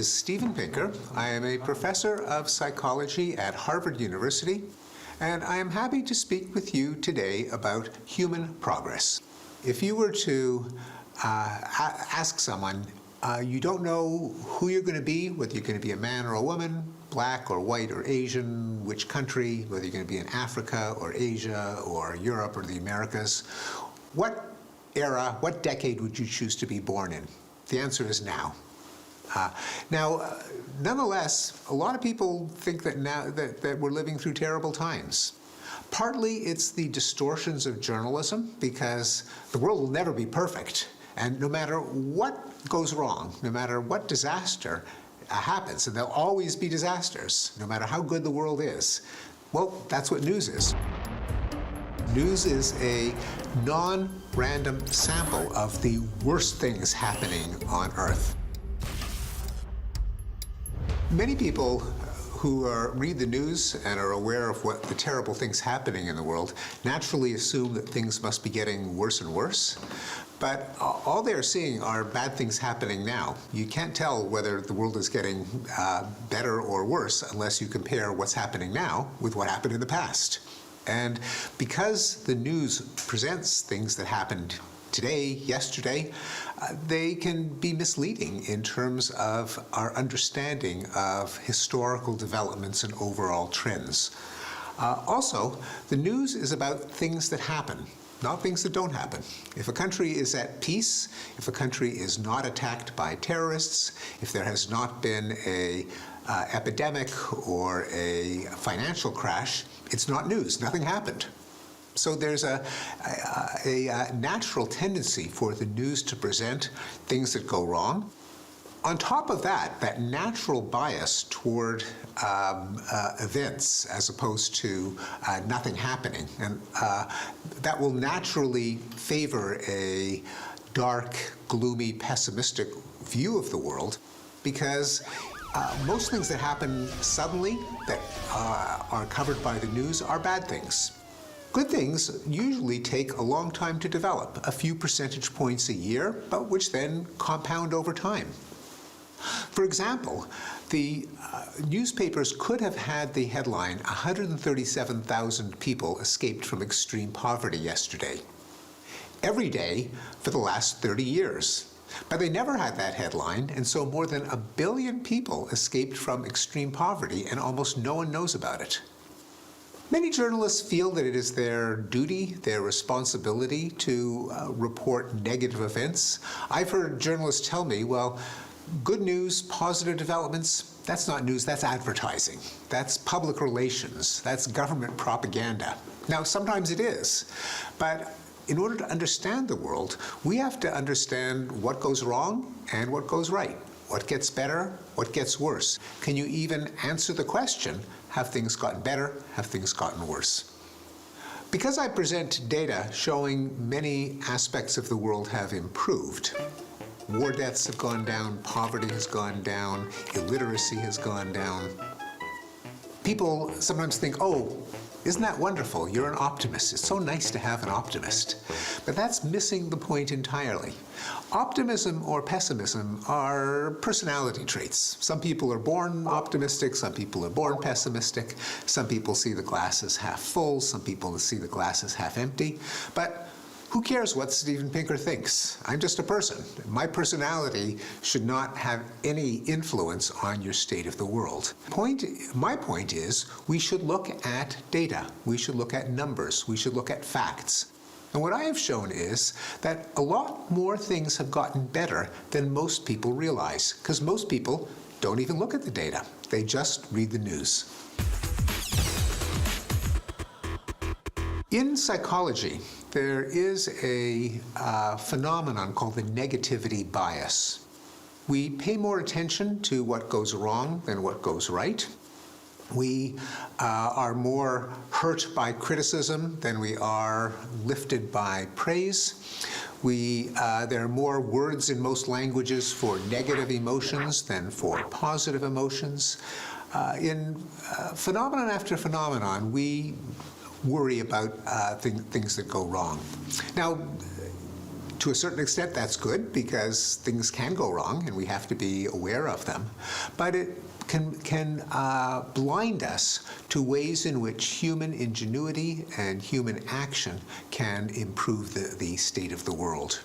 is Steven Pinker. I am a professor of psychology at Harvard University, and I am happy to speak with you today about human progress. If you were to ask someone, you don't know who you're going to be, whether you're going to be a man or a woman, black or white or Asian, which country, whether you're going to be in Africa or Asia or Europe or the Americas, what era, what decade would you choose to be born in? The answer is now. Nonetheless, a lot of people think that now that we're living through terrible times. Partly it's the distortions of journalism, because the world will never be perfect. And no matter what goes wrong, no matter what disaster happens, and there'll always be disasters, no matter how good the world is, well, that's what news is. News is a non-random sample of the worst things happening on Earth. Many people who read the news and are aware of what the terrible things happening in the world naturally assume that things must be getting worse and worse. But all they're seeing are bad things happening now. You can't tell whether the world is getting better or worse unless you compare what's happening now with what happened in the past. And because the news presents things that happened today, yesterday, they can be misleading in terms of our understanding of historical developments and overall trends. Also, the news is about things that happen, not things that don't happen. If a country is at peace, if a country is not attacked by terrorists, if there has not been an epidemic or a financial crash, it's not news. Nothing happened. So there's a natural tendency for the news to present things that go wrong. On top of that, that natural bias toward events as opposed to nothing happening, and that will naturally favor a dark, gloomy, pessimistic view of the world, because most things that happen suddenly that are covered by the news are bad things. Good things usually take a long time to develop, a few percentage points a year, but which then compound over time. For example, the newspapers could have had the headline, 137,000 people escaped from extreme poverty yesterday, every day for the last 30 years. But they never had that headline, and so more than 1 billion people escaped from extreme poverty, and almost no one knows about it. Many journalists feel that it is their duty, their responsibility to report negative events. I've heard journalists tell me, well, good news, positive developments, that's not news, that's advertising. That's public relations, that's government propaganda. Now, sometimes it is, but in order to understand the world, we have to understand what goes wrong and what goes right. What gets better? What gets worse? Can you even answer the question, have things gotten better? Have things gotten worse? Because I present data showing many aspects of the world have improved, war deaths have gone down, poverty has gone down, illiteracy has gone down, people sometimes think, oh, isn't that wonderful? You're an optimist. It's so nice to have an optimist. But that's missing the point entirely. Optimism or pessimism are personality traits. Some people are born optimistic, some people are born pessimistic, some people see the glass as half full, some people see the glass as half empty. But who cares what Steven Pinker thinks? I'm just a person. My personality should not have any influence on your state of the world. My point is, we should look at data. We should look at numbers. We should look at facts. And what I have shown is that a lot more things have gotten better than most people realize, because most people don't even look at the data. They just read the news. In psychology, there is a phenomenon called the negativity bias. We pay more attention to what goes wrong than what goes right. We are more hurt by criticism than we are lifted by praise. There are more words in most languages for negative emotions than for positive emotions. In phenomenon after phenomenon, we worry about things that go wrong. Now, To a certain extent, that's good because things can go wrong and we have to be aware of them. But it can blind us to ways in which human ingenuity and human action can improve the state of the world.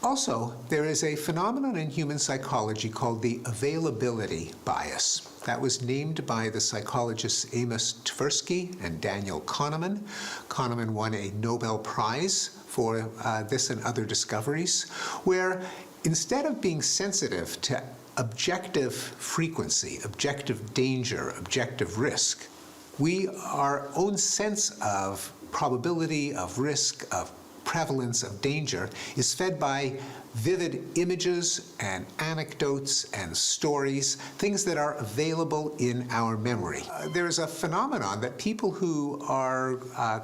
Also, there is a phenomenon in human psychology called the availability bias. That was named by the psychologists Amos Tversky and Daniel Kahneman. Kahneman won a Nobel Prize for this and other discoveries, where instead of being sensitive to objective frequency, objective danger, objective risk, our own sense of probability, of risk, of prevalence, of danger is fed by vivid images and anecdotes and stories, things that are available in our memory. There's a phenomenon that people who are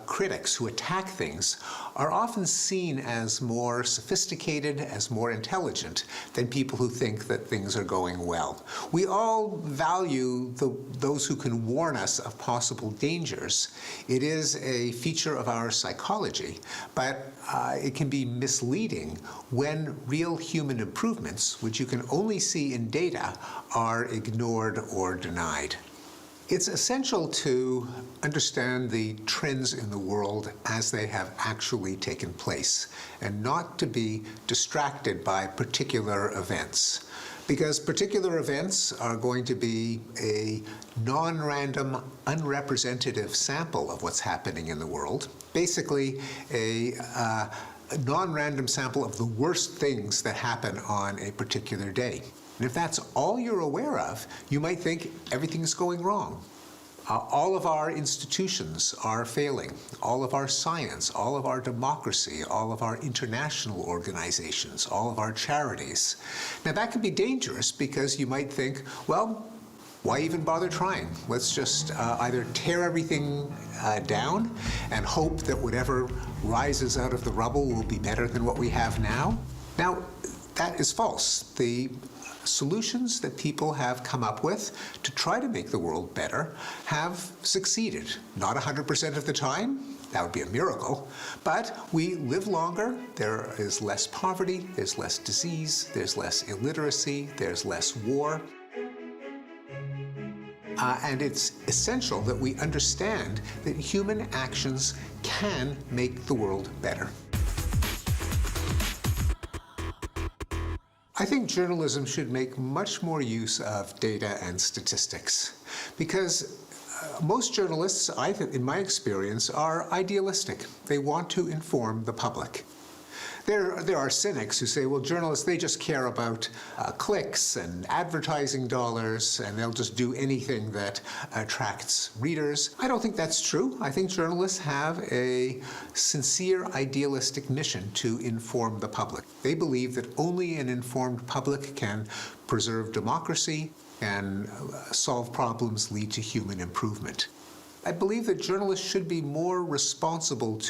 critics, who attack things, are often seen as more sophisticated, as more intelligent than people who think that things are going well. We all value those who can warn us of possible dangers. It is a feature of our psychology, but it can be misleading when real human improvements, which you can only see in data, are ignored or denied. It's essential to understand the trends in the world as they have actually taken place and not to be distracted by particular events. Because particular events are going to be a non-random, unrepresentative sample of what's happening in the world. Basically, a non-random sample of the worst things that happen on a particular day. And if that's all you're aware of, you might think everything's going wrong. All of our institutions are failing. All of our science, all of our democracy, all of our international organizations, all of our charities. Now that can be dangerous because you might think, well, why even bother trying? Let's just either tear everything down and hope that whatever rises out of the rubble will be better than what we have now. Now, that is false. The solutions that people have come up with to try to make the world better have succeeded. Not 100% of the time. That would be a miracle. But we live longer, there is less poverty, there's less disease, there's less illiteracy, there's less war. And it's essential that we understand that human actions can make the world better. I think journalism should make much more use of data and statistics because most journalists, in my experience, are idealistic. They want to inform the public. There are cynics who say, well, journalists, they just care about clicks and advertising dollars, and they'll just do anything that attracts readers. I don't think that's true. I think journalists have a sincere, idealistic mission to inform the public. They believe that only an informed public can preserve democracy and solve problems, lead to human improvement. I believe that journalists should be more responsible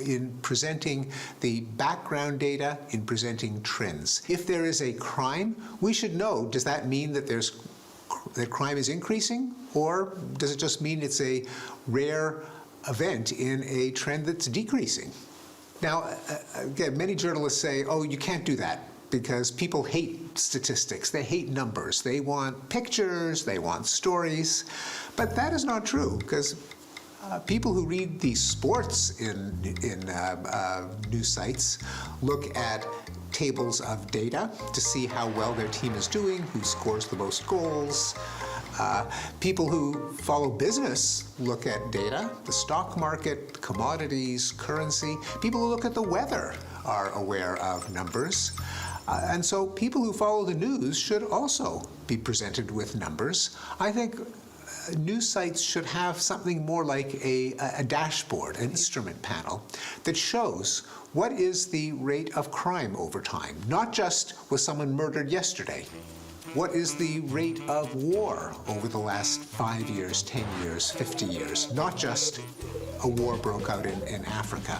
in presenting the background data, in presenting trends. If there is a crime, we should know, does that mean that that crime is increasing? Or does it just mean it's a rare event in a trend that's decreasing? Now, again, many journalists say, oh, you can't do that, because people hate statistics, they hate numbers, they want pictures, they want stories. But that is not true, because people who read the sports in news sites look at tables of data to see how well their team is doing, who scores the most goals. People who follow business look at data, the stock market, commodities, currency. People who look at the weather are aware of numbers. And so people who follow the news should also be presented with numbers. I think news sites should have something more like a dashboard, an instrument panel, that shows what is the rate of crime over time. Not just was someone murdered yesterday. What is the rate of war over the last 5 years, 10 years, 50 years? Not just a war broke out in Africa.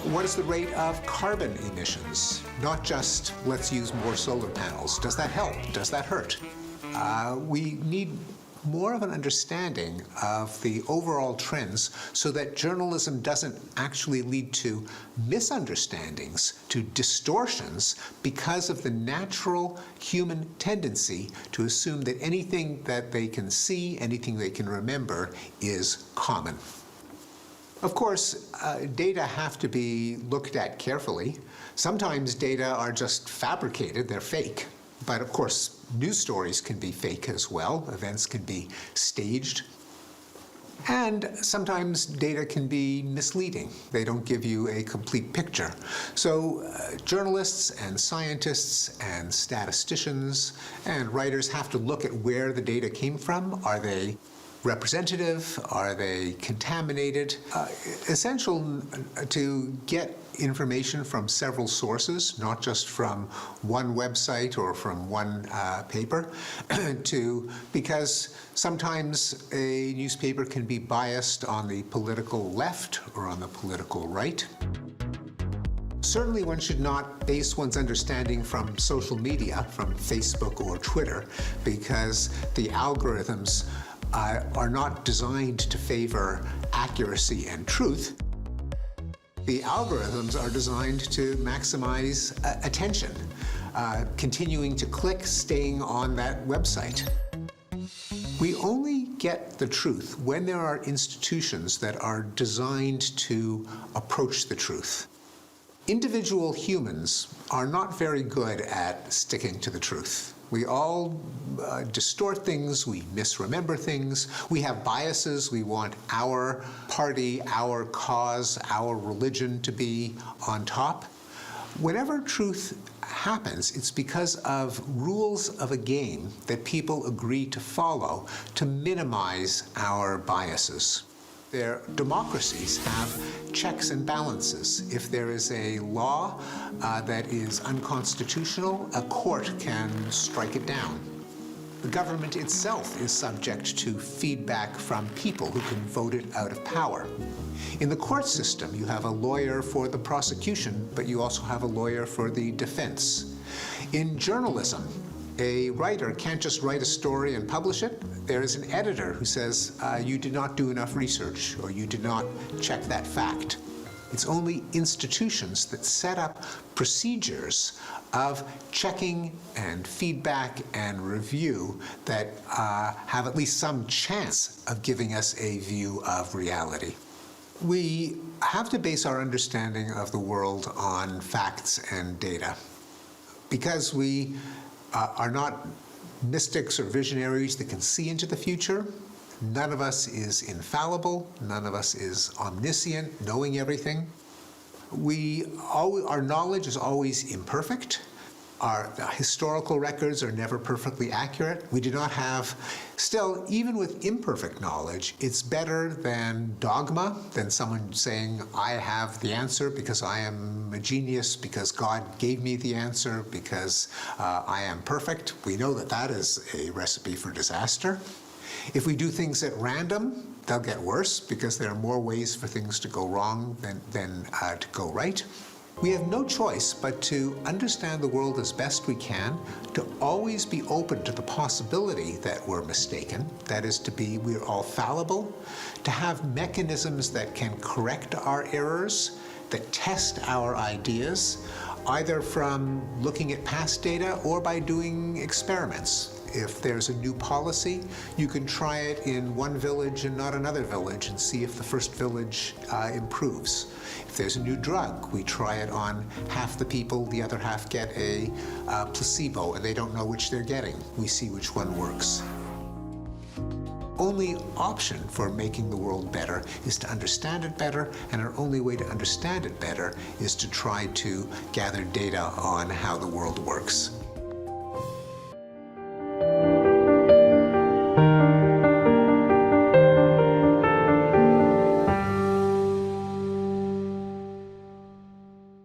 What is the rate of carbon emissions? Not just, let's use more solar panels. Does that help? Does that hurt? We need more of an understanding of the overall trends so that journalism doesn't actually lead to misunderstandings, to distortions, because of the natural human tendency to assume that anything that they can see, anything they can remember, is common. Of course, data have to be looked at carefully. Sometimes data are just fabricated, they're fake. But of course, news stories can be fake as well. Events can be staged. And sometimes data can be misleading. They don't give you a complete picture. So journalists and scientists and statisticians and writers have to look at where the data came from. Are they representative? Are they contaminated? Essential to get information from several sources, not just from one website or from one paper, because sometimes a newspaper can be biased on the political left or on the political right. Certainly one should not base one's understanding from social media, from Facebook or Twitter, because the algorithms are not designed to favor accuracy and truth. The algorithms are designed to maximize attention, continuing to click, staying on that website. We only get the truth when there are institutions that are designed to approach the truth. Individual humans are not very good at sticking to the truth. We all distort things, we misremember things, we have biases, we want our party, our cause, our religion to be on top. Whenever truth happens, it's because of rules of a game that people agree to follow to minimize our biases. Their democracies have checks and balances. If there is a law that is unconstitutional, a court can strike it down. The government itself is subject to feedback from people who can vote it out of power. In the court system, you have a lawyer for the prosecution, but you also have a lawyer for the defense. In journalism, a writer can't just write a story and publish it. There is an editor who says, you did not do enough research, or you did not check that fact. It's only institutions that set up procedures of checking and feedback and review that have at least some chance of giving us a view of reality. We have to base our understanding of the world on facts and data. Because we are not mystics or visionaries that can see into the future. None of us is infallible. None of us is omniscient, knowing everything. Our knowledge is always imperfect. Our historical records are never perfectly accurate. We do not have, still, even with imperfect knowledge, it's better than dogma, than someone saying, I have the answer because I am a genius, because God gave me the answer, because I am perfect. We know that that is a recipe for disaster. If we do things at random, they'll get worse because there are more ways for things to go wrong than to go right. We have no choice but to understand the world as best we can, to always be open to the possibility that we're mistaken, that is we're all fallible, to have mechanisms that can correct our errors, that test our ideas, either from looking at past data or by doing experiments. If there's a new policy, you can try it in one village and not another village and see if the first village improves. If there's a new drug, we try it on half the people, the other half get a placebo, and they don't know which they're getting. We see which one works. Only option for making the world better is to understand it better, and our only way to understand it better is to try to gather data on how the world works.